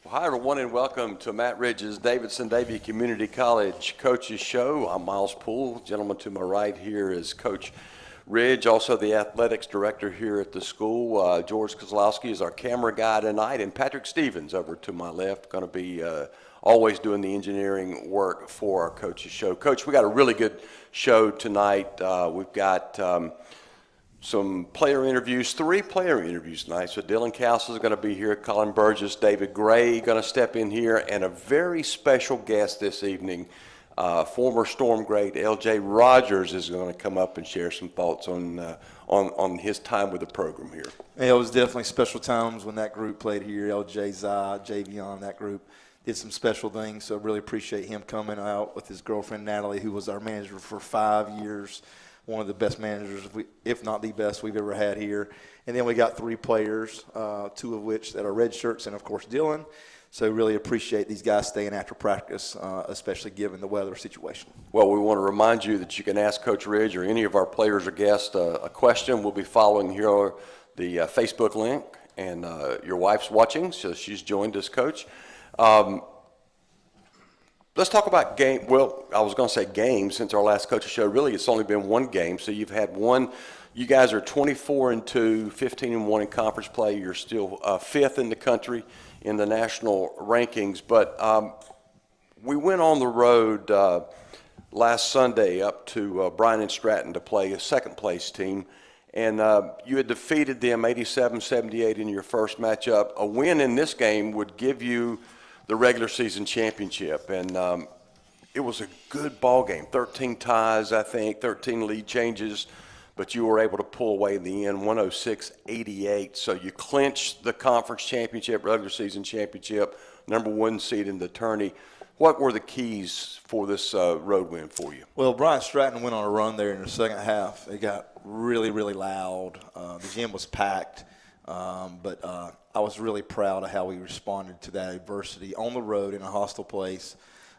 Hi, everyone, and welcome to Matt Ridge's Davidson-Davie Community College Coaches Show. I'm Miles Poole. Gentleman to my right here is Coach Ridge, also the athletics director here at the school. George Kozlowski is our camera guy tonight, and Patrick Stevens over to my left, going to be always doing the engineering work for our Coaches Show. Coach, we got a really good show tonight. We've got some player interviews, 3 player interviews tonight. So Dylan Castle is going to be here, Colin Burgess, David Gray going to step in here, and a very special guest this evening, former Storm great L.J. Rogers is going to come up and share some thoughts on his time with the program here. Yeah, it was definitely special times when that group played here. L.J. Zai, Javion, that group did some special things. So really appreciate him coming out with his girlfriend Natalie, who was our manager for 5 years. One of the best managers, if not the best we've ever had here. And then we got 3 players, 2 of which that are red shirts, and of course Dylan. So really appreciate these guys staying after practice, especially given the weather situation. Well, we want to remind you that you can ask Coach Ridge or any of our players or guests a question. We'll be following here the Facebook link, and your wife's watching, so she's joined us, Coach. Let's talk about game. Well, I was going to say game since our last coaching show. Really, it's only been one game. So you've had one. You guys are 24-2, 15-1 in conference play. You're still 5th in the country in the national rankings. But we went on the road last Sunday up to Bryan and Stratton to play a second-place team. And you had defeated them 87-78 in your first matchup. A win in this game would give you the regular season championship, and it was a good ball game. 13 ties, I think, 13 lead changes, but you were able to pull away in the end, 106-88. So you clinched the conference championship, regular season championship, #1 seed in the tourney. What were the keys for this road win for you? Well, Bryan Stratton went on a run there in the second half. It got really, really loud. The gym was packed, but I was really proud of how we responded to that adversity on the road in a hostile place.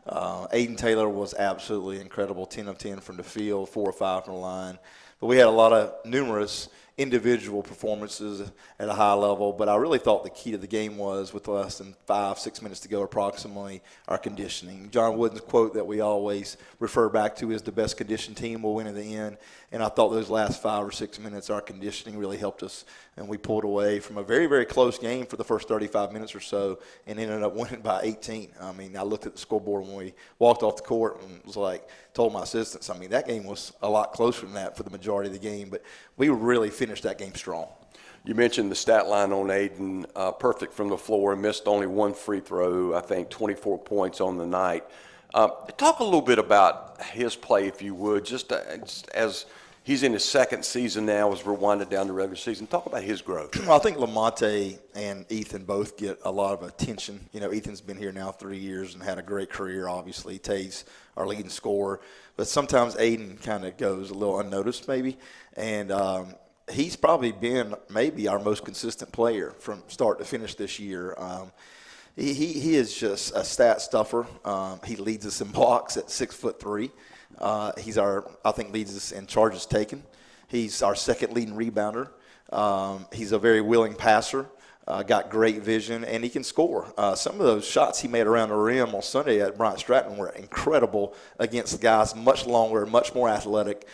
Aiden Taylor was absolutely incredible, 10 of 10 from the field, 4 or 5 from the line. But we had a lot of numerous individual performances at a high level, but I really thought the key to the game was, with less than 5-6 minutes to go approximately, our conditioning. John Wooden's quote that we always refer back to is the best conditioned team will win in the end, and I thought those last 5 or 6 minutes our conditioning really helped us, and we pulled away from a very, very close game for the first 35 minutes or so and ended up winning by 18. I mean, I looked at the scoreboard when we walked off the court and was like, told my assistants, I mean, that game was a lot closer than that for the majority of the game, but we really finished that game strong. You mentioned the stat line on Aiden, perfect from the floor, and missed only 1 free throw, I think 24 points on the night. Talk a little bit about his play, if you would, just as he's in his second season now as we're winding down the regular season. Talk about his growth. Well, I think Lamonte and Ethan both get a lot of attention. You know, Ethan's been here now 3 years and had a great career, obviously. Tay's our leading scorer. But sometimes Aiden kind of goes a little unnoticed maybe. And he's probably been maybe our most consistent player from start to finish this year. He is just a stat stuffer. He leads us in blocks at 6'3". He's I think leads us in charges taken. He's our second leading rebounder. He's a very willing passer. Got great vision, and he can score. Some of those shots he made around the rim on Sunday at Bryan Stratton were incredible against guys much longer, much more athletic.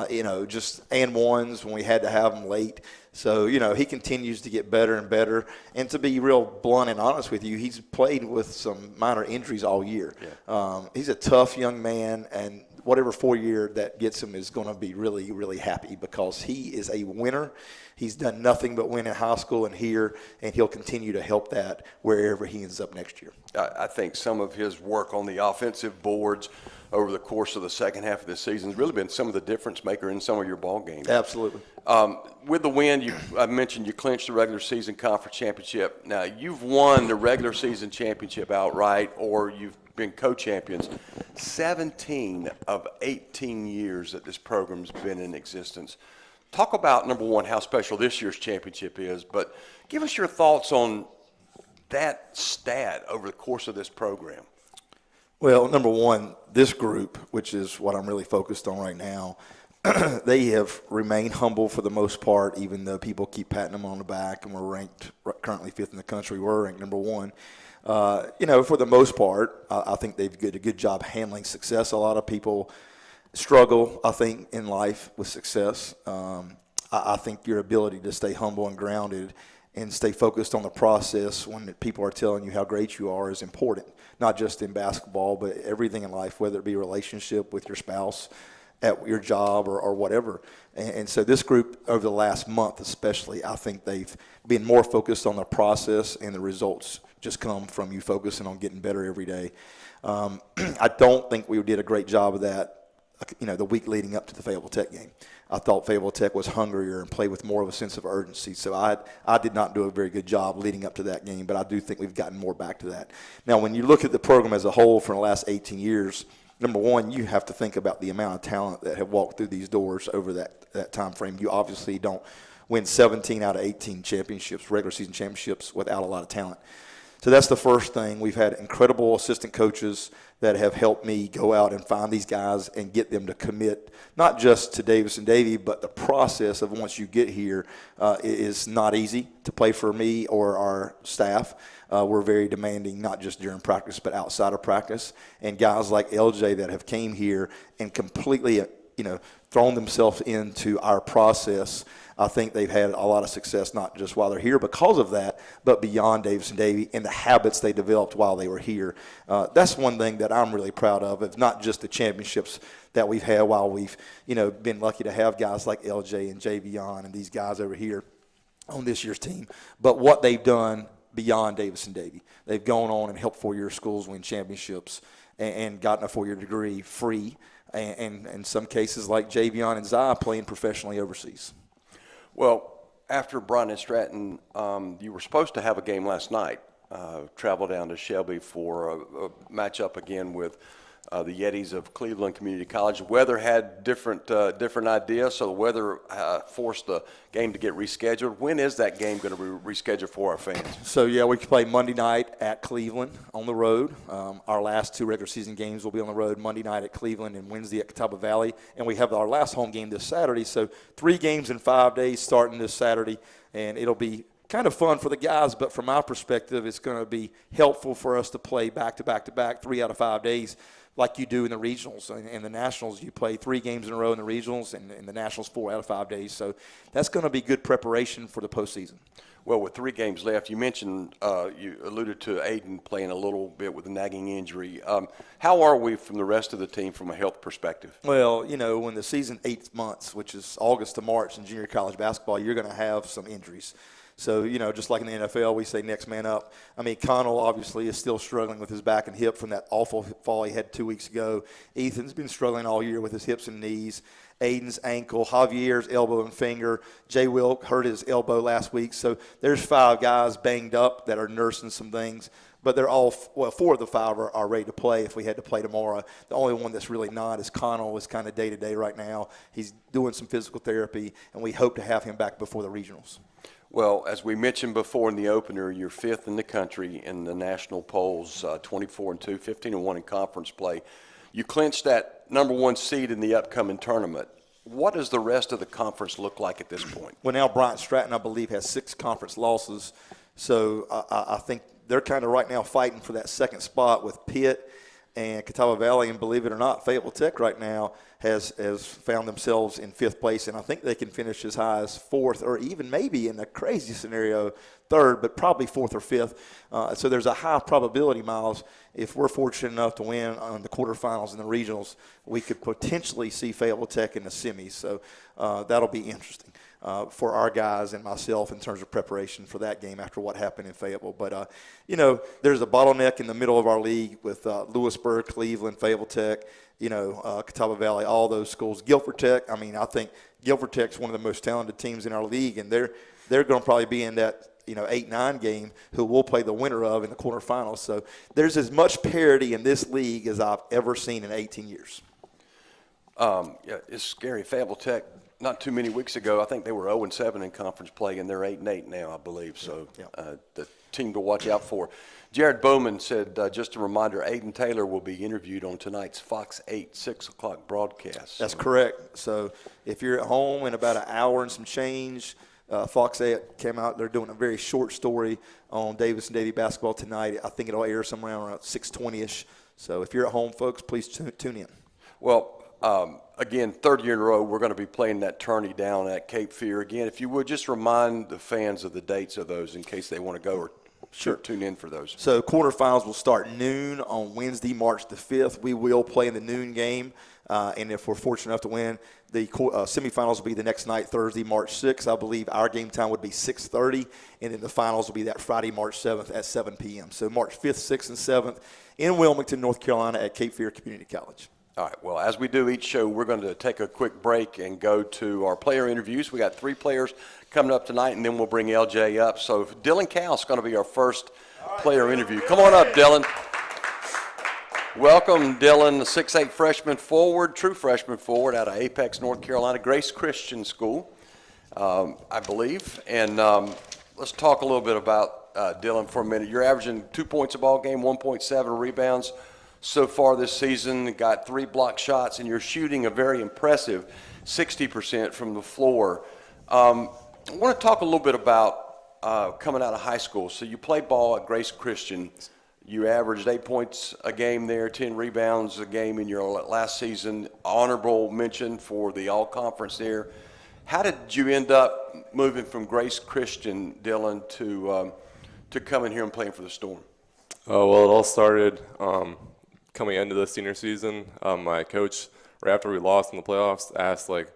You know, just and ones when we had to have them late. So, you know, he continues to get better and better. And to be real blunt and honest with you, he's played with some minor injuries all year. Yeah. He's a tough young man, and whatever 4-year that gets him is going to be really, really happy because he is a winner. He's done nothing but win in high school and here, and he'll continue to help that wherever he ends up next year. I think some of his work on the offensive boards over the course of the second half of the season has really been some of the difference maker in some of your ball games. Absolutely. With the win, I mentioned you clinched the regular season conference championship. Now, you've won the regular season championship outright, or you've been co-champions 17 of 18 years that this program's been in existence. Talk about, #1, how special this year's championship is, but give us your thoughts on that stat over the course of this program. Well, #1, this group, which is what I'm really focused on right now, they have remained humble for the most part, even though people keep patting them on the back, and we're ranked currently 5th in the country. We're ranked #1. For the most part, I think they've did a good job handling success. A lot of people struggle, I think, in life with success. I think your ability to stay humble and grounded and stay focused on the process when people are telling you how great you are is important, not just in basketball, but everything in life, whether it be a relationship with your spouse, at your job, or whatever. And so this group, over the last month especially, I think they've been more focused on the process, and the results just come from you focusing on getting better every day. I don't think we did a great job of that, the week leading up to the Fayetteville Tech game. I thought Fayetteville Tech was hungrier and played with more of a sense of urgency. So I did not do a very good job leading up to that game, but I do think we've gotten more back to that. Now, when you look at the program as a whole for the last 18 years, number one, you have to think about the amount of talent that have walked through these doors over that time frame. You obviously don't win 17 out of 18 championships, regular season championships, without a lot of talent. So that's the first thing. We've had incredible assistant coaches that have helped me go out and find these guys and get them to commit, not just to Davidson-Davie, but the process of once you get here is not easy to play for me or our staff. We're very demanding, not just during practice, but outside of practice. And guys like LJ that have came here and completely, thrown themselves into our process, I think they've had a lot of success, not just while they're here because of that, but beyond Davidson-Davie and the habits they developed while they were here. That's one thing that I'm really proud of. It's not just the championships that we've had while we've, been lucky to have guys like LJ and Javion and these guys over here on this year's team, but what they've done beyond Davidson-Davie. They've gone on and helped four-year schools win championships and gotten a four-year degree free, and in some cases like Javion and Zai playing professionally overseas. Well, after Bryant and Stratton, you were supposed to have a game last night, travel down to Shelby for a matchup again with the Yetis of Cleveland Community College. The weather had different ideas, so the weather forced the game to get rescheduled. When is that game going to be rescheduled for our fans? So, we play Monday night at Cleveland on the road. Our last two regular season games will be on the road, Monday night at Cleveland and Wednesday at Catawba Valley. And we have our last home game this Saturday. So 3 games in 5 days starting this Saturday, and it'll be kind of fun for the guys, but from my perspective, it's going to be helpful for us to play back-to-back 3 out of 5 days, like you do in the regionals. And the nationals, you play 3 games in a row in the regionals, and in the nationals 4 out of 5 days. So that's going to be good preparation for the postseason. Well, with 3 games left, you mentioned, you alluded to Aiden playing a little bit with a nagging injury. How are we from the rest of the team from a health perspective? Well, when the season 8 months, which is August to March in junior college basketball, you're going to have some injuries. So, just like in the NFL, we say next man up. I mean, Connell obviously is still struggling with his back and hip from that awful fall he had 2 weeks ago. Ethan's been struggling all year with his hips and knees. Aiden's ankle, Javier's elbow and finger. Jay Wilk hurt his elbow last week. So there's 5 guys banged up that are nursing some things. But they're all, 4 of the 5 are ready to play if we had to play tomorrow. The only one that's really not is Connell, is kind of day-to-day right now. He's doing some physical therapy, and we hope to have him back before the regionals. Well, as we mentioned before in the opener, you're 5th in the country in the national polls, 24-2, 15-1 in conference play. You clinched that number 1 seed in the upcoming tournament. What does the rest of the conference look like at this point? Well, now Bryant Stratton, I believe, has 6 conference losses. So I think they're kind of right now fighting for that second spot with Pitt and Catawba Valley, and believe it or not, Fayetteville Tech right now has found themselves in 5th place, and I think they can finish as high as 4th, or even maybe in a crazy scenario 3rd, but probably 4th or 5th. So there's a high probability, Miles, if we're fortunate enough to win on the quarterfinals and the regionals, we could potentially see Fayetteville Tech in the semis. So that'll be interesting for our guys and myself in terms of preparation for that game after what happened in Fayetteville. But, there's a bottleneck in the middle of our league with Lewisburg, Cleveland, Fayetteville Tech, Catawba Valley, all those schools. Guilford Tech, I think Guilford Tech's one of the most talented teams in our league, and they're going to probably be in that 8-9 game who we'll play the winner of in the quarterfinals. So there's as much parity in this league as I've ever seen in 18 years. It's scary. Fayetteville Tech, not too many weeks ago, I think they were 0-7 in conference play, and they're 8-8 now, I believe. So the team to watch out for. Jared Bowman said, just a reminder, Aiden Taylor will be interviewed on tonight's Fox 8, 6 o'clock broadcast. That's correct. So if you're at home in about an hour and some change, Fox 8 came out. They're doing a very short story on Davidson-Davie basketball tonight. I think it'll air somewhere around 6:20ish. So if you're at home, folks, please tune in. Well, again, third year in a row, we're going to be playing that tourney down at Cape Fear. Again, if you would, just remind the fans of the dates of those in case they want to go or tune in for those. So quarterfinals will start noon on Wednesday, March the 5th. We will play in the noon game, and if we're fortunate enough to win, the semifinals will be the next night, Thursday, March 6th. I believe our game time would be 6:30, and then the finals will be that Friday, March 7th at 7 p.m. So March 5th, 6th, and 7th in Wilmington, North Carolina at Cape Fear Community College. All right, well, as we do each show, we're going to take a quick break and go to our player interviews. We got 3 players coming up tonight, and then we'll bring LJ up. So Dylan Cow's going to be our first player interview. Come on up, Dylan. Welcome, Dylan, the 6'8" freshman forward, true freshman forward out of Apex, North Carolina, Grace Christian School, I believe. And let's talk a little bit about Dylan for a minute. You're averaging 2 points a ball game, 1.7 rebounds so far this season. Got 3 block shots, and you're shooting a very impressive 60% from the floor. I want to talk a little bit about coming out of high school. So you played ball at Grace Christian. You averaged 8 points a game there, 10 rebounds a game in your last season. Honorable mention for the all-conference there. How did you end up moving from Grace Christian, Dylan, to coming here and playing for the Storm? Well, it all started coming into the senior season. My coach, right after we lost in the playoffs, asked, like,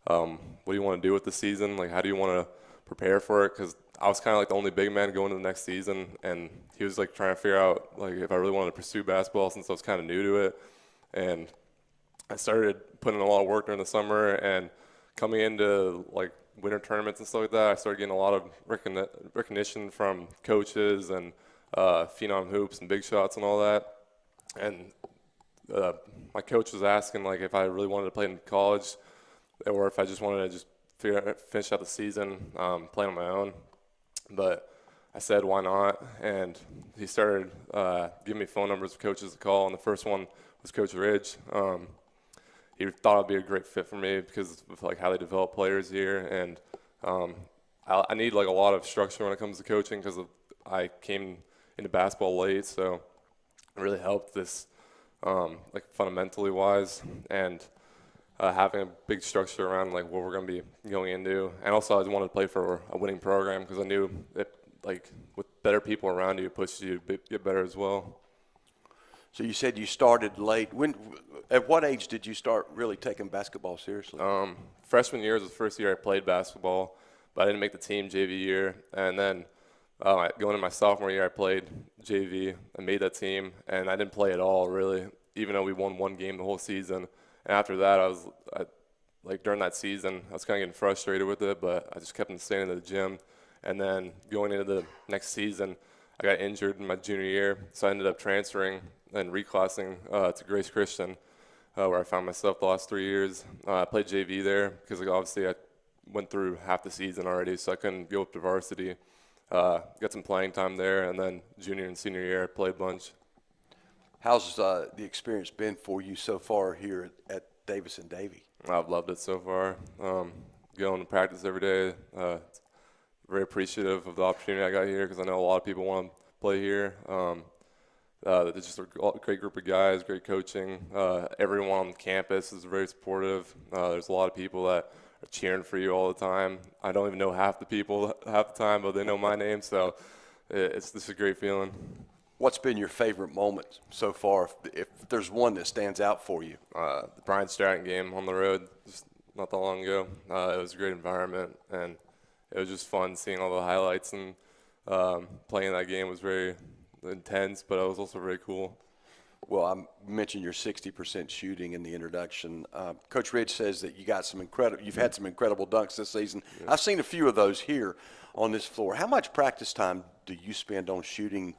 what do you want to do with the season? Like, how do you want to prepare for it? Because I was kind of like the only big man going into the next season, and he was like trying to figure out like if I really wanted to pursue basketball since I was kind of new to it. And I started putting in a lot of work during the summer, and coming into like winter tournaments and stuff like that, I started getting a lot of recognition from coaches and Phenom Hoops and Big Shots and all that. And my coach was asking like if I really wanted to play in college or if I just wanted to just finish out the season playing on my own. But I said, why not? And he started giving me phone numbers of coaches to call, and the first one was Coach Ridge. He thought it'd be a great fit for me because of like how they develop players here, and I need like a lot of structure when it comes to coaching because I came into basketball late, so it really helped this like fundamentally wise, and having a big structure around like what we're going to be going into. And also I just wanted to play for a winning program because I knew that like with better people around you, it pushes you to get better as well. So you said you started late. At what age did you start really taking basketball seriously? Freshman year was the first year I played basketball, but I didn't make the team JV year. And then going into my sophomore year, I played JV. I made that team, and I didn't play at all really, even though we won 1 game the whole season. And after that, like during that season, I was kind of getting frustrated with it, but I just kept on staying in the gym. And then going into the next season, I got injured in my junior year, so I ended up transferring and reclassing to Grace Christian, where I found myself the last 3 years. I played JV there because like, obviously I went through half the season already, so I couldn't go up to varsity. Got some playing time there, and then junior and senior year I played a bunch. How's the experience been for you so far here at Davidson-Davie? I've loved it so far. Going to practice every day. Very appreciative of the opportunity I got here because I know a lot of people want to play here. It's just a great group of guys, great coaching. Everyone on campus is very supportive. There's a lot of people that are cheering for you all the time. I don't even know half the people half the time, but they know my name, so it's just a great feeling. What's been your favorite moment so far, if there's one that stands out for you? The Brian Stratton game on the road just not that long ago. It was a great environment, and it was just fun seeing all the highlights, and playing that game was very intense, but it was also very cool. Well, I mentioned your 60% shooting in the introduction. Coach Ridge says that you've had some incredible dunks this season. Yeah. I've seen a few of those here on this floor. How much practice time do you spend on shooting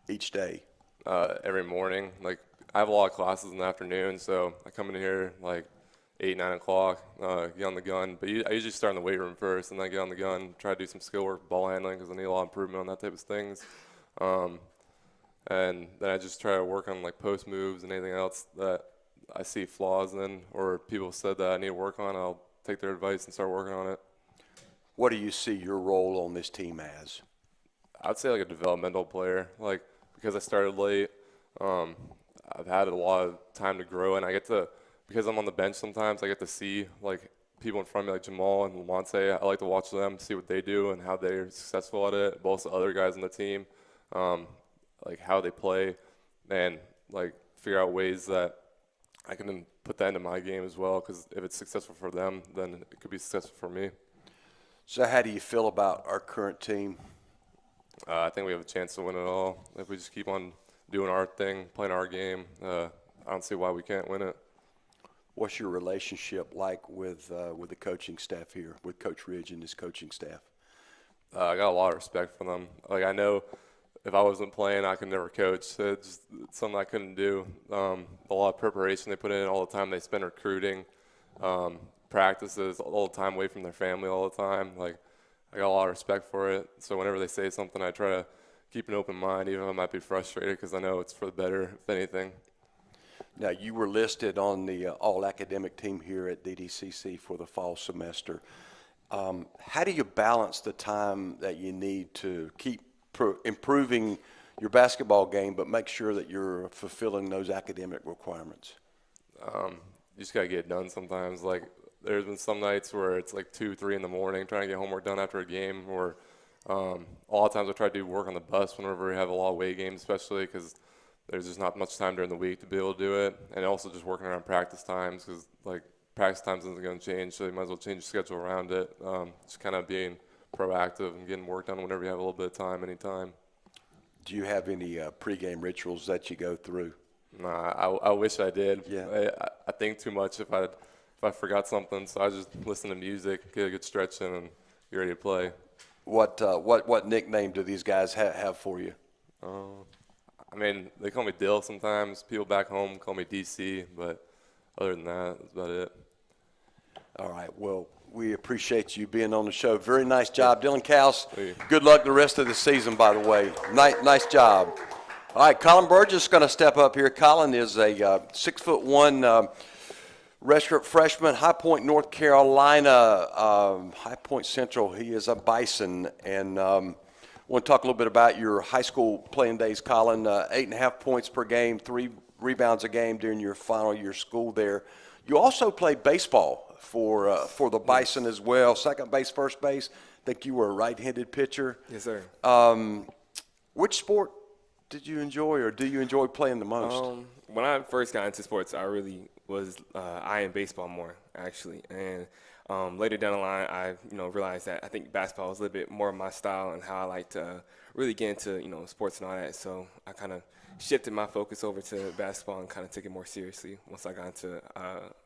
each day? Every morning. Like, I have a lot of classes in the afternoon, so I come in here like 8, 9 o'clock, get on the gun. But I usually start in the weight room first, and then get on the gun, try to do some skill work, ball handling, because I need a lot of improvement on that type of things. And then I just try to work on like post moves and anything else that I see flaws in, or people said that I need to work on. I'll take their advice and start working on it. What do you see your role on this team as? I'd say like a developmental player, like because I started late. I've had a lot of time to grow, and I get to, because I'm on the bench sometimes, I get to see like people in front of me like Jamal and Lamonte. I like to watch them, see what they do and how they're successful at it. Both the other guys on the team, like how they play, and like figure out ways that I can then put that into my game as well. Because if it's successful for them, then it could be successful for me. So how do you feel about our current team? I think we have a chance to win it all if we just keep on doing our thing, playing our game. I don't see why we can't win it. What's your relationship like with the coaching staff here, with Coach Ridge and his coaching staff? I got a lot of respect for them. Like I know if I wasn't playing, I could never coach. It's something I couldn't do. A lot of preparation they put in, all the time they spend recruiting, practices, all the time away from their family all the time. Like I got a lot of respect for it. So whenever they say something, I try to keep an open mind, even if I might be frustrated, because I know it's for the better, if anything. Now, you were listed on the all-academic team here at DDCC for the fall semester. How do you balance the time that you need to keep improving your basketball game, but make sure that you're fulfilling those academic requirements? You just got to get it done sometimes. Like, there's been some nights where it's like 2, 3 in the morning trying to get homework done after a game, or a lot of times I try to do work on the bus whenever we have a lot of away games, especially because there's just not much time during the week to be able to do it. And also just working around practice times, because like practice times isn't going to change, so you might as well change your schedule around it. Just kind of being proactive and getting work done whenever you have a little bit of time, anytime. Do you have any pregame rituals that you go through? Nah, I wish I did. Yeah. I think too much if I forgot something, so I just listen to music, get a good stretch in, and be ready to play. What nickname do these guys have for you? I mean, they call me Dill sometimes. People back home call me DC, but other than that, that's about it. All right. Well, we appreciate you being on the show. Very nice job, Dylan Cowse. Hey. Good luck the rest of the season, by the way. Nice job. All right, Colin Burgess is going to step up here. Colin is a 6'1" redshirt freshman, High Point, North Carolina, High Point Central. He is a Bison, and want to talk a little bit about your high school playing days, Colin. 8.5 points per game, 3 rebounds a game during your final year of school there. You also played baseball for the Bison as well, second base, first base. I think you were a right-handed pitcher. Yes, sir. Which sport did you enjoy, or do you enjoy playing the most? When I first got into sports, I really was eyeing baseball more, actually. And later down the line, I realized that I think basketball was a little bit more of my style and how I like to really get into sports and all that. So I kind of shifted my focus over to basketball and kind of took it more seriously once I got into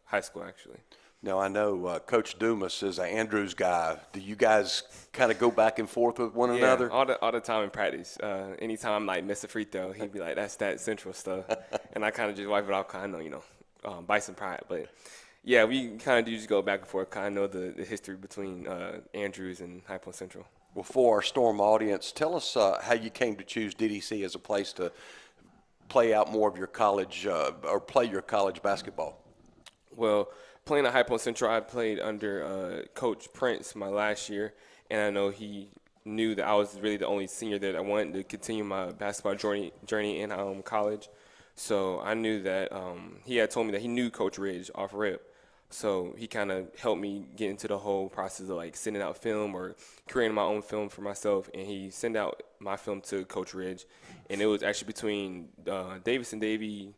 high school, actually. Now, I know Coach Dumas is an Andrews guy. Do you guys kind of go back and forth with one another? All the time in practice. Anytime I miss a free throw, he'd be like, "That's that Central stuff," and I kind of just wipe it off, kind of Bison pride. But yeah, we kind of do just go back and forth. Kind of know the history between Andrews and High Point Central. Well, for our Storm audience, tell us how you came to choose DDC as a place to play out more of your college or play your college basketball. Well, playing at High Point Central, I played under Coach Prince my last year, and I know he knew that I was really the only senior that I wanted to continue my basketball journey in college. So I knew that he had told me that he knew Coach Ridge off rip. So he kind of helped me get into the whole process of like sending out film or creating my own film for myself. And he sent out my film to Coach Ridge. And it was actually between Davidson-Davie,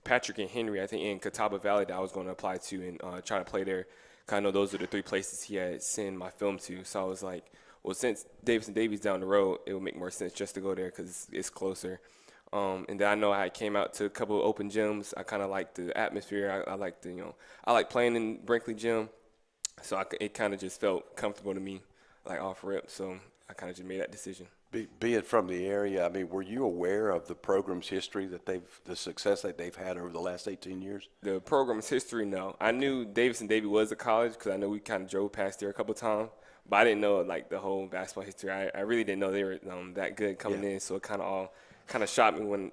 Patrick, and Henry, I think, in Catawba Valley that I was going to apply to and try to play there. Kind of those are the 3 places he had sent my film to. So I was like, well, since Davidson-Davie's down the road, it would make more sense just to go there because it's closer. And then I know I came out to a couple of open gyms. I kind of like the atmosphere. I like I like playing in Brinkley Gym. So it kind of just felt comfortable to me, like off rip. So I kind of just made that decision. Being from the area, I mean, were you aware of the program's history the success that they've had over the last 18 years? The program's history, no. I knew Davidson-Davie was a college because I know we kind of drove past there a couple of times. But I didn't know like the whole basketball history. I really didn't know they were that good coming in. So it kind of shocked me when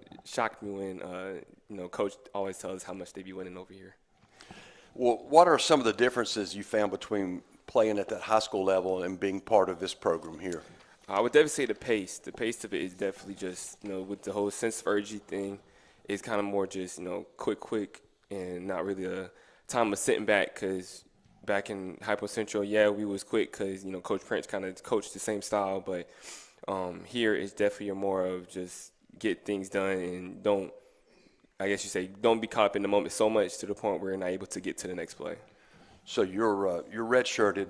Coach always tells us how much they be winning over here. Well, what are some of the differences you found between playing at that high school level and being part of this program here? I would definitely say the pace. The pace of it is definitely just, with the whole sense of urgency thing, it's kind of more just, quick, and not really a time of sitting back. Because back in Hypo Central, yeah, we was quick because, Coach Prince kind of coached the same style. But here it's definitely more of just get things done and don't be caught up in the moment so much to the point where you're not able to get to the next play. So you're redshirted.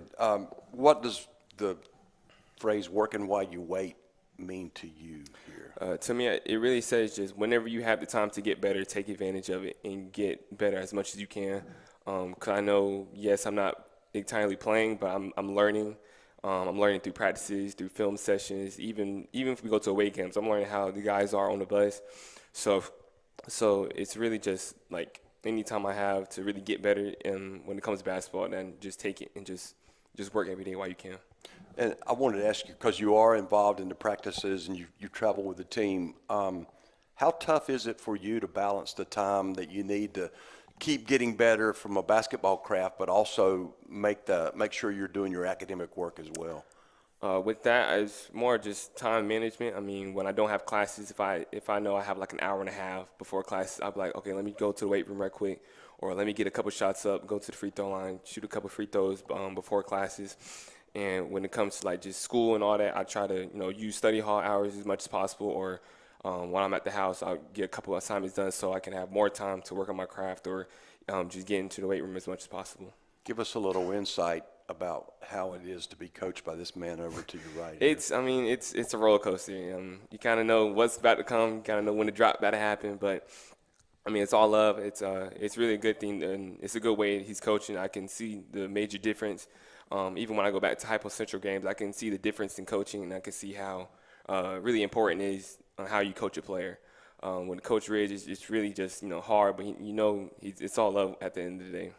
What does the phrase "working while you wait" mean to you here? To me, it really says just whenever you have the time to get better, take advantage of it and get better as much as you can. Because I know, yes, I'm not entirely playing, but I'm learning. I'm learning through practices, through film sessions, even if we go to away games, I'm learning how the guys are on the bus. So it's really just like anytime I have to really get better, and when it comes to basketball, then just take it and just work every day while you can. And I wanted to ask you, because you are involved in the practices and you travel with the team, how tough is it for you to balance the time that you need to keep getting better from a basketball craft, but also make sure you're doing your academic work as well? With that, it's more just time management. I mean, when I don't have classes, if I know I have like an hour and a half before classes, I'll be like, okay, let me go to the weight room right quick, or let me get a couple shots up, go to the free throw line, shoot a couple free throws before classes. And when it comes to like just school and all that, I try to use study hall hours as much as possible, or when I'm at the house, I'll get a couple of assignments done so I can have more time to work on my craft, or just get into the weight room as much as possible. Give us a little insight about how it is to be coached by this man over to your right. It's a roller coaster. You kind of know what's about to come, you kind of know when the drop about to happen, but I mean, it's all love. It's really a good thing, and it's a good way he's coaching. I can see the major difference. Even when I go back to Hypo Central games, I can see the difference in coaching, and I can see how really important it is on how you coach a player. When Coach Ridge, it's really just hard, but it's all love at the end of the day.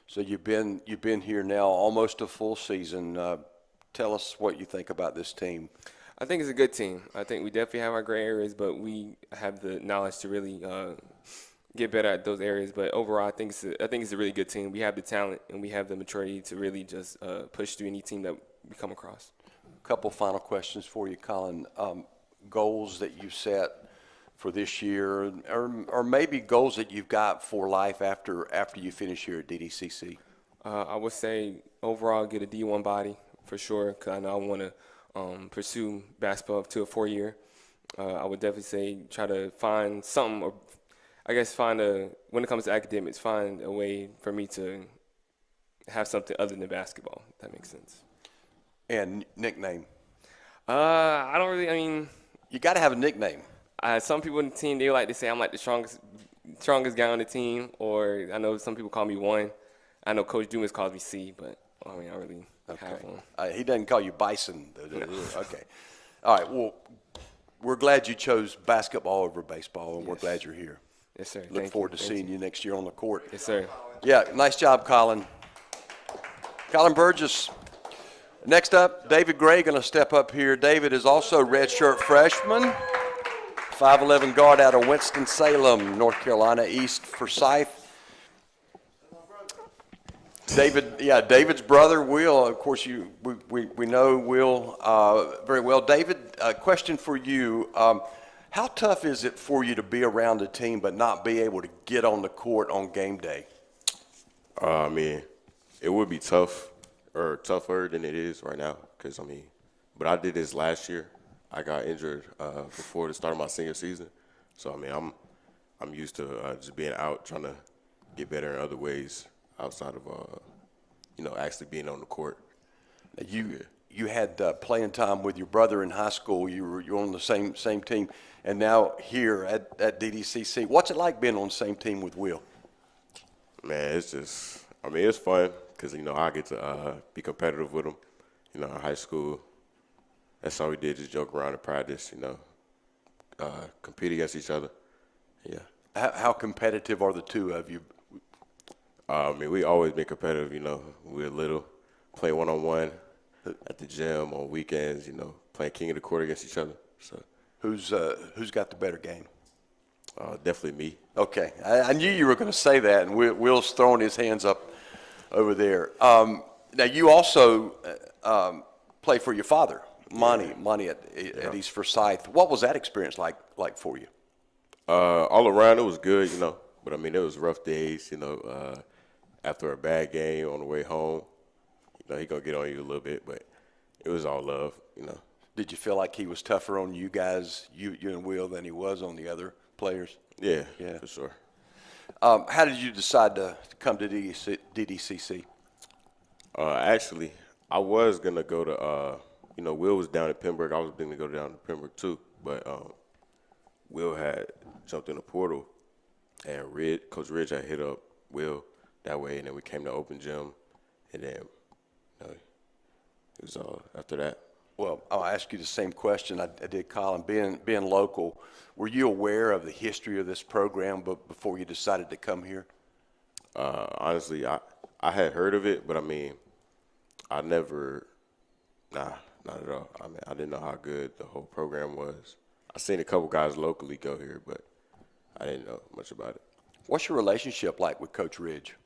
So you've been here now almost a full season. Tell us what you think about this team. I think it's a good team. I think we definitely have our gray areas, but we have the knowledge to really get better at those areas. But overall, I think it's a really good team. We have the talent and we have the maturity to really just push through any team that we come across. A couple final questions for you, Colin. Goals that you set for this year, or maybe goals that you've got for life after you finish here at DDCC? I would say overall get a D1 body for sure, because I know I want to pursue basketball to a 4-year. I would definitely say try to find something, or I guess when it comes to academics, find a way for me to have something other than basketball, if that makes sense. And nickname? I don't really, I mean. You got to have a nickname. Some people on the team, they like to say I'm like the strongest guy on the team, or I know some people call me one. I know Coach Dumas calls me C, but I mean, I really have one. He doesn't call you Bison, though. No. Okay. All right. Well, we're glad you chose basketball over baseball, and we're glad you're here. Yes, sir. Look forward to seeing you next year on the court. Yes, sir. Yeah, nice job, Colin. Colin Burgess. Next up, David Gray going to step up here. David is also redshirt freshman, 5'11" guard out of Winston-Salem, North Carolina, East Forsyth. David's brother, Will. Of course, we know Will very well. David, a question for you. How tough is it for you to be around a team but not be able to get on the court on game day? I mean, it would be tough, or tougher than it is right now, because, but I did this last year. I got injured before the start of my senior season. So, I'm used to just being out, trying to get better in other ways outside of, actually being on the court. You had playing time with your brother in high school. You're on the same team, and now here at DDCC. What's it like being on the same team with Will? Man, it's just, it's fun because, I get to be competitive with him. In high school, that's all we did, just joke around in practice, compete against each other. Yeah. How competitive are the two of you? We always been competitive, we're little, play one-on-one at the gym on weekends, playing king of the court against each other. So who's got the better game? Definitely me. Okay. I knew you were going to say that, and Will's throwing his hands up over there. Now, you also play for your father, Monty at East Forsyth. What was that experience like for you? All around, it was good, but I mean, it was rough days, after a bad game on the way home. He gonna get on you a little bit, but it was all love. Did you feel like he was tougher on you guys, you and Will, than he was on the other players? Yeah, Yeah. for sure. How did you decide to come to DDCC? Actually, I was gonna go to, Will was down at Pembroke. I was going to go down to Pembroke too, but Will had jumped in the portal, and Coach Ridge had hit up Will that way, and then we came to open gym, and then it was all after that. Well, I'll ask you the same question I did Colin. Being local, were you aware of the history of this program before you decided to come here? Honestly, I had heard of it, but I mean, I never, not at all. I mean, I didn't know how good the whole program was. I seen a couple guys locally go here, but I didn't know much about it. What's your relationship like with Coach Ridge?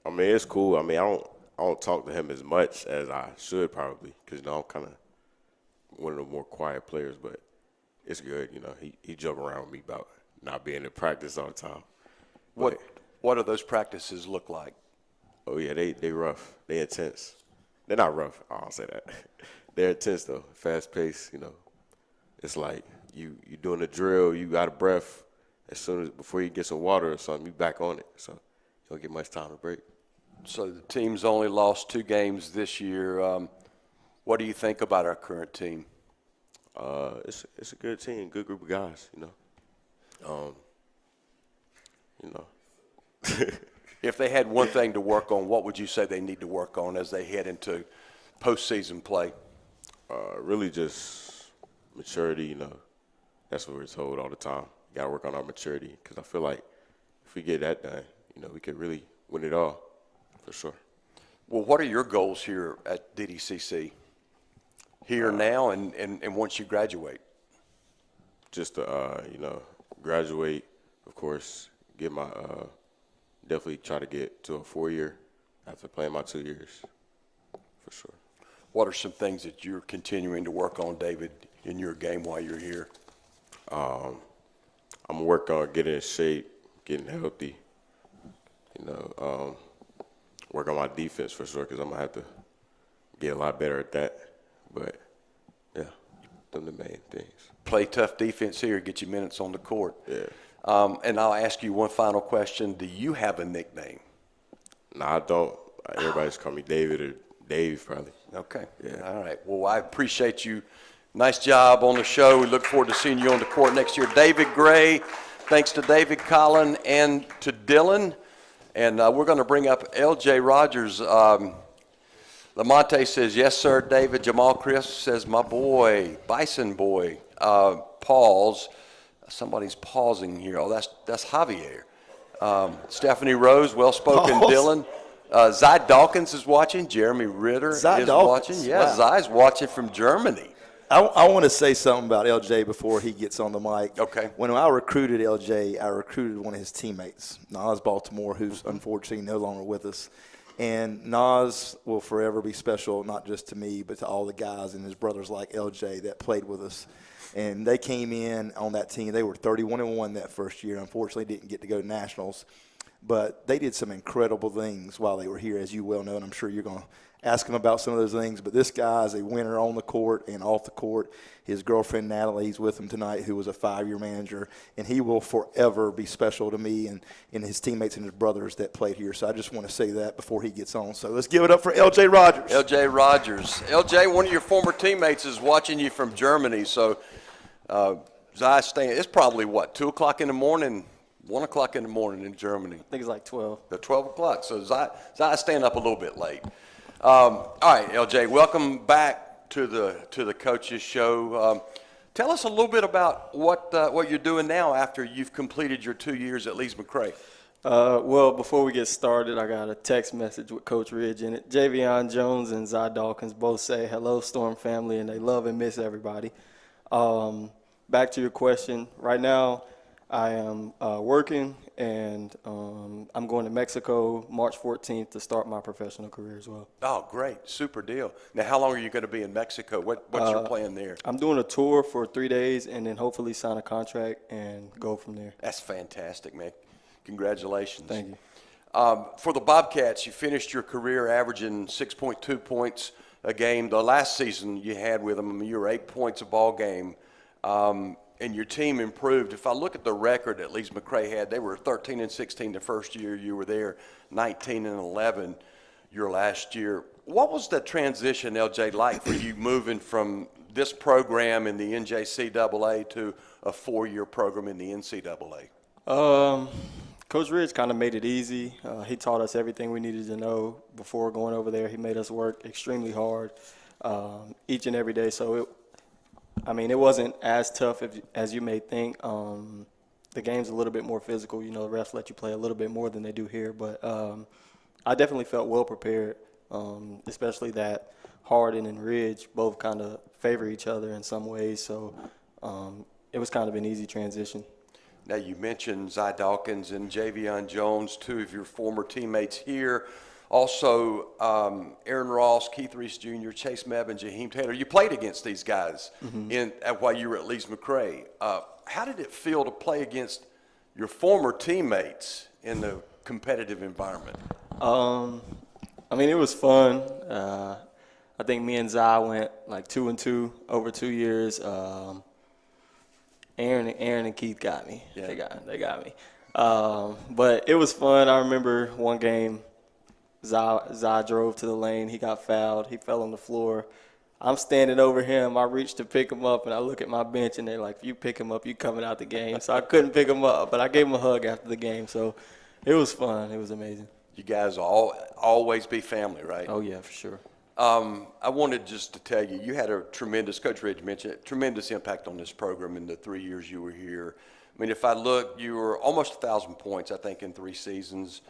I mean, it's cool. I mean, I don't talk to him as much as I should probably, because I'm kind of one of the more quiet players, but it's good. He joke around with me about not being in practice all the time. But, What do those practices look like? oh yeah, they rough. They intense. They're not rough. I don't say that. They're intense though. Fast paced. It's like you doing a drill. You out of breath. Before you get some water or something, you back on it. So you don't get much time to break. So the team's only lost 2 games this year. What do you think about our current team? It's a good team, good group of guys. If they had one thing to work on, what would you say they need to work on as they head into postseason play? Really just maturity. That's what we're told all the time. Got to work on our maturity, because I feel like if we get that done, we could really win it all, for sure. Well, what are your goals here at DDCC? Here now and once you graduate? Just to, graduate, of course, get my, definitely try to get to a 4-year after playing my 2 years, for sure. What are some things that you're continuing to work on, David, in your game while you're here? I'm working on getting in shape, getting healthy, work on my defense for sure, because I'm going to have to get a lot better at that. But, yeah, them the main things. Play tough defense here, get you minutes on the court. Yeah. And I'll ask you one final question. Do you have a nickname? No, I don't. Everybody's call me David or Dave, probably. Okay. Yeah. All right. Well, I appreciate you. Nice job on the show. We look forward to seeing you on the court next year. David Gray, thanks to David, Colin, and to Dylan. And we're going to bring up L.J. Rogers. Lamonte says, yes, sir, David. Jamal Crisp says, my boy, Bison boy. Pause. Somebody's pausing here. Oh, that's Javier. Stephanie Rose, well-spoken. Dylan. Zy Dawkins is watching. Jeremy Ritter is watching. Yeah, wow. Zy's watching from Germany. I want to say something about LJ before he gets on the mic. Okay. When I recruited LJ, I recruited one of his teammates, Nas Baltimore, who's unfortunately no longer with us. And Nas will forever be special, not just to me, but to all the guys and his brothers like LJ that played with us. And they came in on that team. They were 31-1 that first year. Unfortunately, didn't get to go to nationals. But they did some incredible things while they were here, as you well know, and I'm sure you're going to ask him about some of those things. But this guy is a winner on the court and off the court. His girlfriend, Natalie's with him tonight, who was a 5-year manager, and he will forever be special to me and his teammates and his brothers that played here. So I just want to say that before he gets on. So let's give it up for L.J. Rogers. L.J. Rogers. L.J., one of your former teammates is watching you from Germany. So Zy staying, it's probably, 2 o'clock in the morning, 1 o'clock in the morning in Germany. I think it's like 12. The 12 o'clock. So Zy's staying up a little bit late. All right, LJ, welcome back to the coaches show. Tell us a little bit about what you're doing now after you've completed your 2 years at Lees McRae. Well, before we get started, I got a text message with Coach Ridge in it. Javion Jones and Zy Dawkins both say hello, Storm family, and they love and miss everybody. Back to your question. Right now, I am working, and I'm going to Mexico March 14th to start my professional career as well. Oh, great. Super deal. Now, how long are you going to be in Mexico? What's your plan there? I'm doing a tour for 3 days and then hopefully sign a contract and go from there. That's fantastic, man. Congratulations. Thank you. For the Bobcats, you finished your career averaging 6.2 points a game. The last season you had with them, you were 8 points a ball game, and your team improved. If I look at the record that Leeds McRae had, they were 13-16 the first year you were there, 19-11 your last year. What was the transition, LJ, like for you moving from this program in the NJCAA to a 4-year program in the NCAA? Coach Ridge kind of made it easy. He taught us everything we needed to know before going over there. He made us work extremely hard each and every day. So, it wasn't as tough as you may think. The game's a little bit more physical. The refs let you play a little bit more than they do here. But I definitely felt well prepared, especially that Hardin and Ridge both kind of favor each other in some ways. So it was kind of an easy transition. Now, you mentioned Zy Dawkins and Javion Jones, two of your former teammates here. Also, Aaron Ross, Keith Reese Jr., Chase Mevin, Jaheim Taylor. You played against these guys while you were at Leeds McRae. How did it feel to play against your former teammates in the competitive environment? It was fun. I think me and Zy went like 2-2 over 2 years. Aaron and Keith got me. Yeah. They got me. But it was fun. I remember one game, Zy drove to the lane. He got fouled. He fell on the floor. I'm standing over him. I reached to pick him up, and I look at my bench, and they're like, if you pick him up, you coming out the game. So I couldn't pick him up, but I gave him a hug after the game. So it was fun. It was amazing. You guys always be family, right? Oh, yeah, for sure. I wanted just to tell you, you had a tremendous, Coach Ridge mentioned it, tremendous impact on this program in the 3 years you were here. If I look, you were almost 1,000 points, I think, in 3 seasons.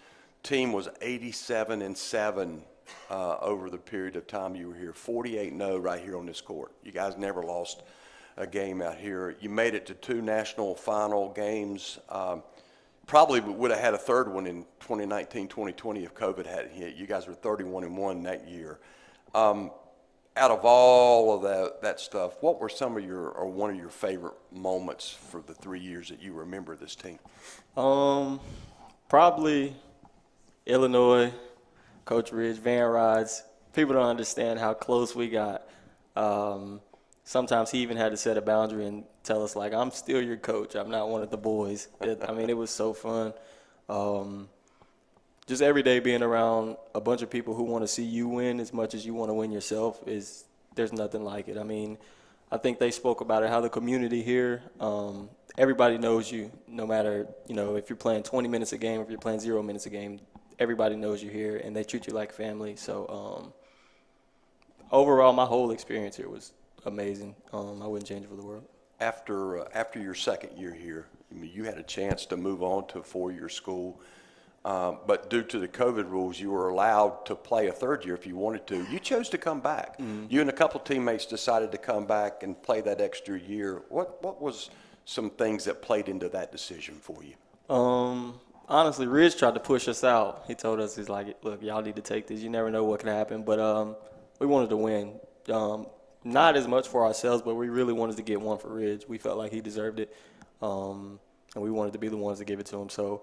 Team was 87-7 over the period of time you were here, 48-0 right here on this court. You guys never lost a game out here. You made it to 2 national final games. Probably would have had a third one in 2019-2020 if COVID hadn't hit. You guys were 31-1 that year. Out of all of that stuff, what were some of one of your favorite moments for the 3 years that you remember this team? Probably Illinois, Coach Ridge, van rides. People don't understand how close we got. Sometimes he even had to set a boundary and tell us, like, I'm still your coach. I'm not one of the boys. It was so fun. Just every day being around a bunch of people who want to see you win as much as you want to win yourself there's nothing like it. I think they spoke about it, how the community here, everybody knows you no matter, if you're playing 20 minutes a game or if you're playing 0 minutes a game, everybody knows you here and they treat you like family. So overall, my whole experience here was amazing. I wouldn't change it for the world. After your second year here, you had a chance to move on to a 4-year school. But due to the COVID rules, you were allowed to play a third year if you wanted to. You chose to come back. Mm-hmm. You and a couple teammates decided to come back and play that extra year. What was some things that played into that decision for you? Honestly, Ridge tried to push us out. He told us, he's like, look, y'all need to take this. You never know what can happen. But we wanted to win. Not as much for ourselves, but we really wanted to get one for Ridge. We felt like he deserved it. And we wanted to be the ones to give it to him. So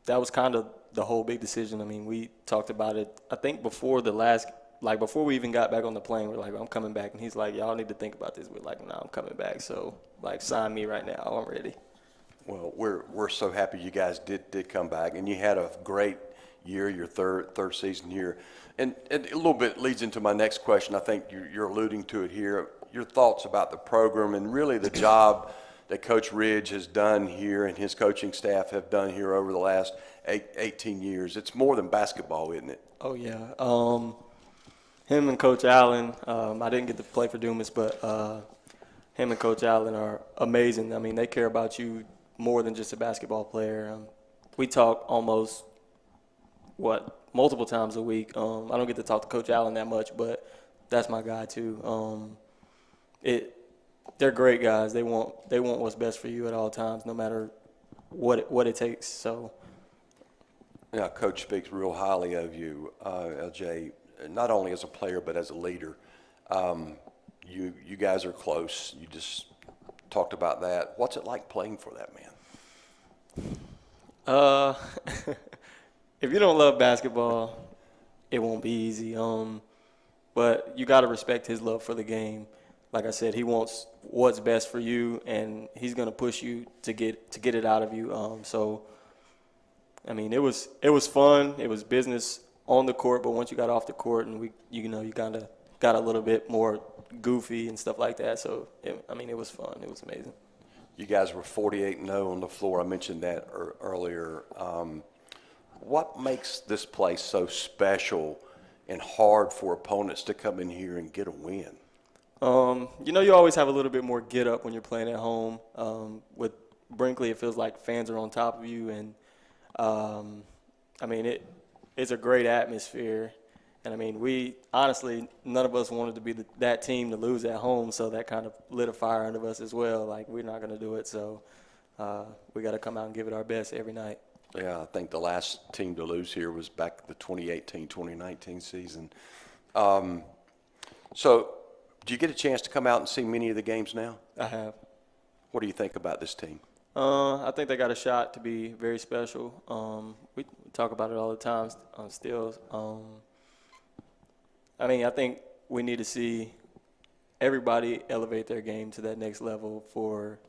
that was kind of the whole big decision. We talked about it, I think, before before we even got back on the plane. We're like, I'm coming back. And he's like, y'all need to think about this. We're like, I'm coming back. So, sign me right now. I'm ready. Well, we're so happy you guys did come back. And you had a great year, your third season here. And a little bit leads into my next question. I think you're alluding to it here. Your thoughts about the program and really the job that Coach Ridge has done here and his coaching staff have done here over the last 18 years. It's more than basketball, isn't it? Oh, yeah. Him and Coach Allen, I didn't get to play for Dumas, but him and Coach Allen are amazing. They care about you more than just a basketball player. We talk almost, multiple times a week. I don't get to talk to Coach Allen that much, but that's my guy too. they're great guys. They want what's best for you at all times, no matter what it takes. So. Yeah, Coach speaks real highly of you, LJ, not only as a player but as a leader. You guys are close. You just talked about that. What's it like playing for that man? If you don't love basketball, it won't be easy. But you got to respect his love for the game. Like I said, he wants what's best for you, and he's going to push you to get it out of you. So. I mean, it was fun. It was business on the court, but once you got off the court and you kind of got a little bit more goofy and stuff like that. So, it was fun. It was amazing. You guys were 48-0 on the floor. I mentioned that earlier. What makes this place so special and hard for opponents to come in here and get a win? You always have a little bit more get up when you're playing at home. With Brinkley, it feels like fans are on top of you, and it's a great atmosphere, and we honestly, none of us wanted to be that team to lose at home, so that kind of lit a fire under us as well. Like, we're not going to do it, so we got to come out and give it our best every night. Yeah, I think the last team to lose here was back the 2018-2019 season. So, do you get a chance to come out and see many of the games now? I have. What do you think about this team? I think they got a shot to be very special. We talk about it all the time still. I think we need to see everybody elevate their game to that next level for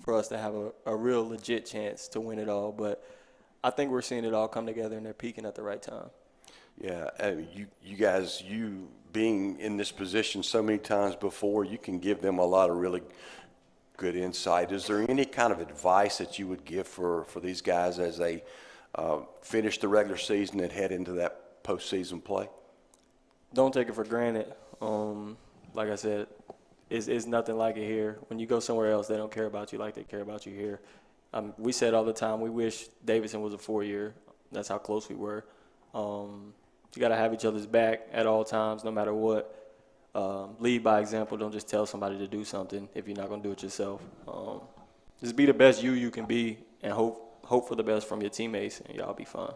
us to have a real legit chance to win it all. But I think we're seeing it all come together, and they're peaking at the right time. Yeah, you guys, you being in this position so many times before, you can give them a lot of really good insight. Is there any kind of advice that you would give for these guys as they finish the regular season and head into that postseason play? Don't take it for granted. Like I said, it's nothing like it here. When you go somewhere else, they don't care about you like they care about you here. We said all the time, we wish Davidson was a 4-year. That's how close we were. You got to have each other's back at all times, no matter what. Lead by example. Don't just tell somebody to do something if you're not going to do it yourself. Just be the best you can be, and hope for the best from your teammates, and y'all be fine.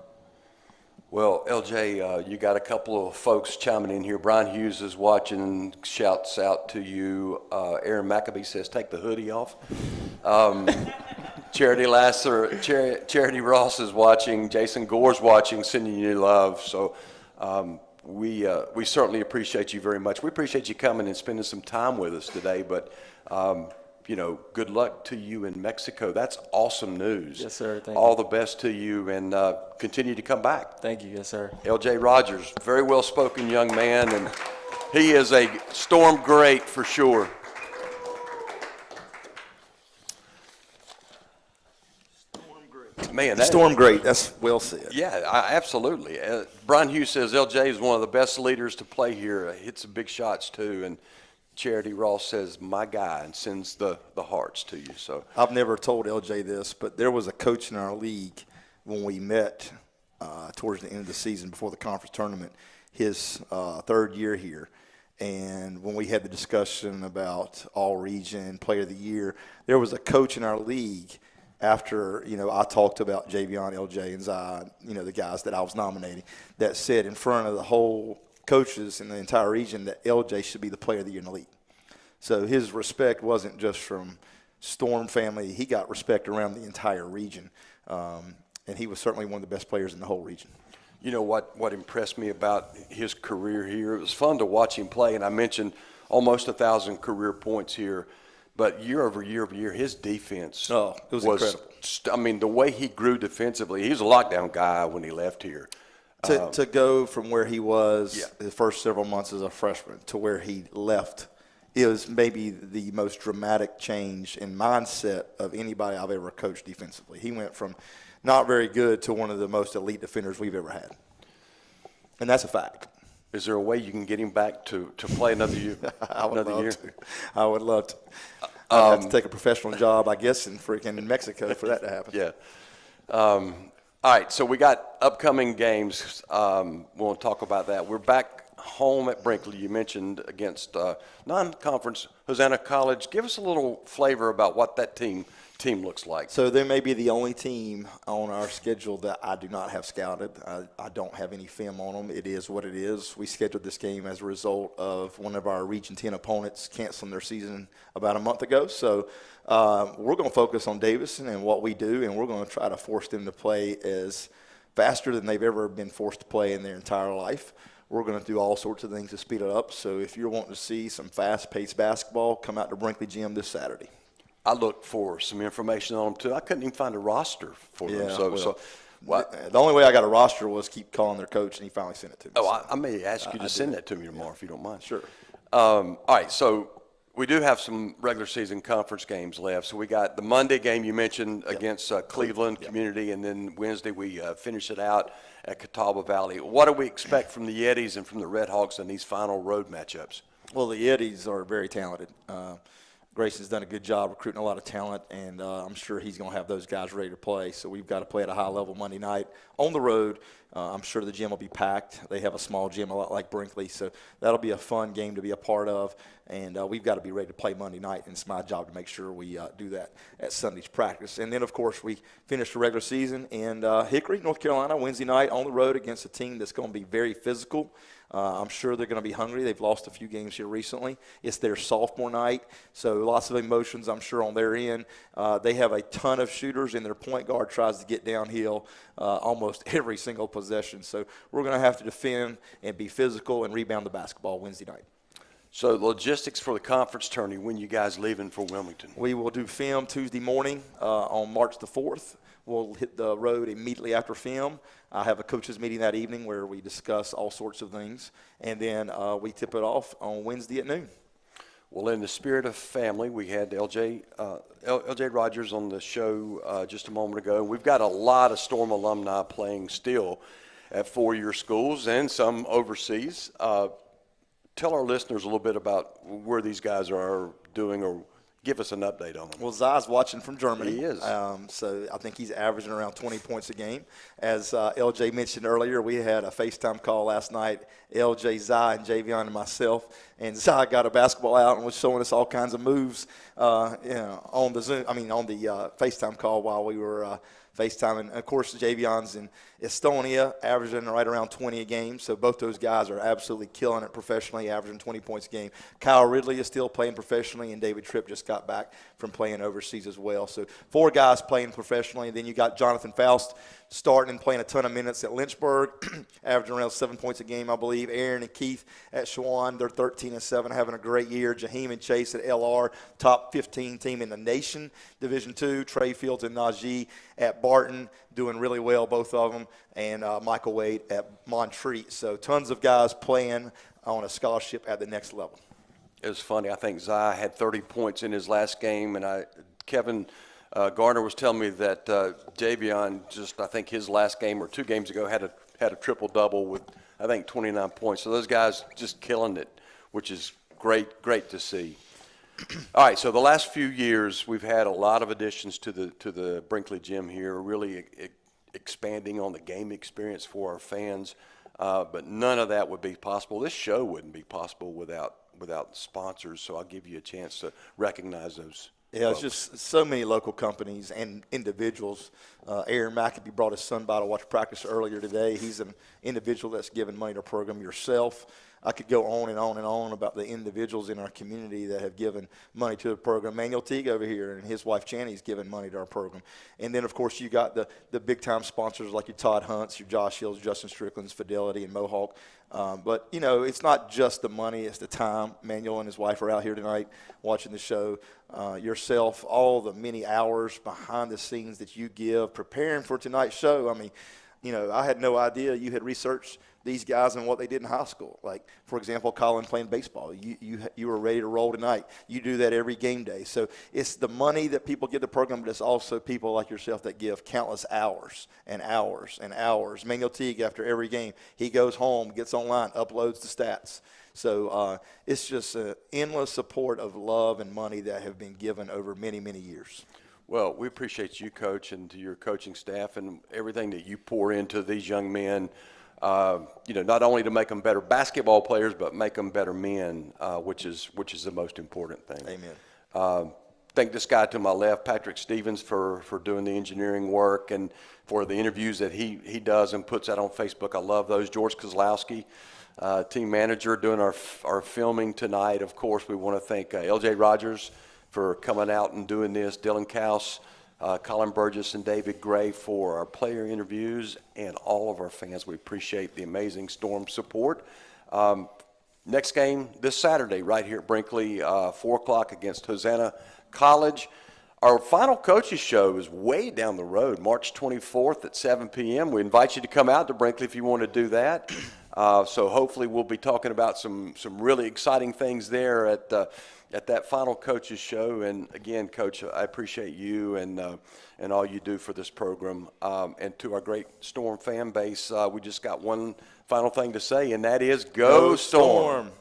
Well, LJ, you got a couple of folks chiming in here. Brian Hughes is watching, shouts out to you. Aaron McAbee says, take the hoodie off. Charity Ross is watching. Jason Gore's watching, sending you love. So we certainly appreciate you very much. We appreciate you coming and spending some time with us today. But, good luck to you in Mexico. That's awesome news. Yes, sir. Thank you. All the best to you, and continue to come back. Thank you. Yes, sir. LJ Rogers, very well-spoken young man, and he is a Storm great for sure. Man, Storm great. That's well said. Yeah, absolutely. Brian Hughes says LJ is one of the best leaders to play here. Hits some big shots too. And Charity Ross says, my guy, and sends the hearts to you. So I've never told LJ this, but there was a coach in our league when we met towards the end of the season before the conference tournament, his third year here. And when we had the discussion about all region, player of the year, there was a coach in our league after, I talked about Javion, LJ, and Zai, the guys that I was nominating, that said in front of the whole coaches in the entire region that LJ should be the player of the year in the league. So his respect wasn't just from Storm family. He got respect around the entire region. And he was certainly one of the best players in the whole region. You know what impressed me about his career here? It was fun to watch him play, and I mentioned almost 1,000 career points here. But year over year, his defense it was incredible. The way he grew defensively, he was a lockdown guy when he left here. To go from where he was the first several months as a freshman to where he left is maybe the most dramatic change in mindset of anybody I've ever coached defensively. He went from not very good to one of the most elite defenders we've ever had. And that's a fact. Is there a way you can get him back to play another year? I would love to. I'd have to take a professional job, I guess, in freaking Mexico for that to happen. Yeah. All right, so we got upcoming games. We'll talk about that. We're back home at Brinkley. You mentioned against non-conference Hosanna College. Give us a little flavor about what that team looks like. So they may be the only team on our schedule that I do not have scouted. I don't have any film on them. It is what it is. We scheduled this game as a result of one of our Region 10 opponents canceling their season about a month ago. So we're going to focus on Davidson and what we do, and we're going to try to force them to play as faster than they've ever been forced to play in their entire life. We're going to do all sorts of things to speed it up. So if you're wanting to see some fast-paced basketball, come out to Brinkley Gym this Saturday. I looked for some information on them too. I couldn't even find a roster for them. The only way I got a roster was keep calling their coach, and he finally sent it to me. Oh, I may ask you to send that to me tomorrow if you don't mind. Sure. All right, so we do have some regular season conference games left. So we got the Monday game you mentioned against Cleveland Community, and then Wednesday we finish it out at Catawba Valley. What do we expect from the Yetis and from the Red Hawks in these final road matchups? Well, the Yetis are very talented. Grayson's done a good job recruiting a lot of talent, and I'm sure he's going to have those guys ready to play. So we've got to play at a high level Monday night on the road. I'm sure the gym will be packed. They have a small gym, a lot like Brinkley, so that'll be a fun game to be a part of. And we've got to be ready to play Monday night, and it's my job to make sure we do that at Sunday's practice. And then, of course, we finish the regular season in Hickory, North Carolina, Wednesday night on the road against a team that's going to be very physical. I'm sure they're going to be hungry. They've lost a few games here recently. It's their sophomore night, so lots of emotions, I'm sure, on their end. They have a ton of shooters, and their point guard tries to get downhill almost every single possession. So we're going to have to defend and be physical and rebound the basketball Wednesday night. So logistics for the conference tourney, when you guys leaving for Wilmington? We will do film Tuesday morning on March the 4th. We'll hit the road immediately after film. I have a coaches meeting that evening where we discuss all sorts of things, and then we tip it off on Wednesday at noon. Well, in the spirit of family, we had LJ Rogers on the show just a moment ago. We've got a lot of Storm alumni playing still at four-year schools and some overseas. Tell our listeners a little bit about where these guys are doing, or give us an update on them. Well, Zai's watching from Germany. He is. So I think he's averaging around 20 points a game. As LJ mentioned earlier, we had a FaceTime call last night, LJ, Zai, and Javion and myself. And Zai got a basketball out and was showing us all kinds of moves on the FaceTime call while we were FaceTime. And, of course, Javion's in Estonia, averaging right around 20 a game. So both those guys are absolutely killing it professionally, averaging 20 points a game. Kyle Ridley is still playing professionally, and David Tripp just got back from playing overseas as well. So four guys playing professionally. And then you got Jonathan Faust starting and playing a ton of minutes at Lynchburg, averaging around 7 points a game, I believe. Aaron and Keith at Shawan, they're 13-7, having a great year. Jaheim and Chase at LR, top 15 team in the nation. Division II, Trey Fields and Najee at Barton, doing really well, both of them. And Michael Wade at Montreat. So tons of guys playing on a scholarship at the next level. It was funny. I think Zai had 30 points in his last game, and Kevin Garner was telling me that Javion just, I think his last game or 2 games ago had a triple-double with, I think, 29 points. So those guys just killing it, which is great to see. All right, so the last few years we've had a lot of additions to the Brinkley Gym here, really expanding on the game experience for our fans. But none of that would be possible. This show wouldn't be possible without sponsors. So I'll give you a chance to recognize those. Yeah, it's just so many local companies and individuals. Aaron McAfee brought his son by to watch practice earlier today. He's an individual that's given money to the program. Yourself, I could go on and on and on about the individuals in our community that have given money to the program. Manuel Teague over here and his wife Channy's given money to our program. And then, of course, you got the big-time sponsors like your Todd Hunts, your Josh Hills, Justin Strickland's, Fidelity, and Mohawk. But, it's not just the money, it's the time. Manuel and his wife are out here tonight watching the show. Yourself, all the many hours behind the scenes that you give preparing for tonight's show. I mean, I had no idea you had researched these guys and what they did in high school. Like, for example, Colin playing baseball. You were ready to roll tonight. You do that every game day. So it's the money that people give the program, but it's also people like yourself that give countless hours and hours and hours. Manuel Teague, after every game, he goes home, gets online, uploads the stats. So it's just an endless support of love and money that have been given over many, many years. Well, we appreciate you, Coach, and to your coaching staff and everything that you pour into these young men. not only to make them better basketball players, but make them better men, which is the most important thing. Amen. Thank this guy to my left, Patrick Stevens, for doing the engineering work and for the interviews that he does and puts out on Facebook. I love those. George Kozlowski, team manager, doing our filming tonight. Of course, we want to thank LJ Rogers for coming out and doing this, Dylan Kaus, Colin Burgess, and David Gray for our player interviews, and all of our fans. We appreciate the amazing Storm support. Next game this Saturday right here at Brinkley, 4 o'clock against Hosanna College. Our final coaches show is way down the road, March 24th at 7 p.m. We invite you to come out to Brinkley if you want to do that. So hopefully we'll be talking about some really exciting things there at that final coaches show. And again, Coach, I appreciate you and all you do for this program. And to our great Storm fan base, we just got one final thing to say, and that is go Storm.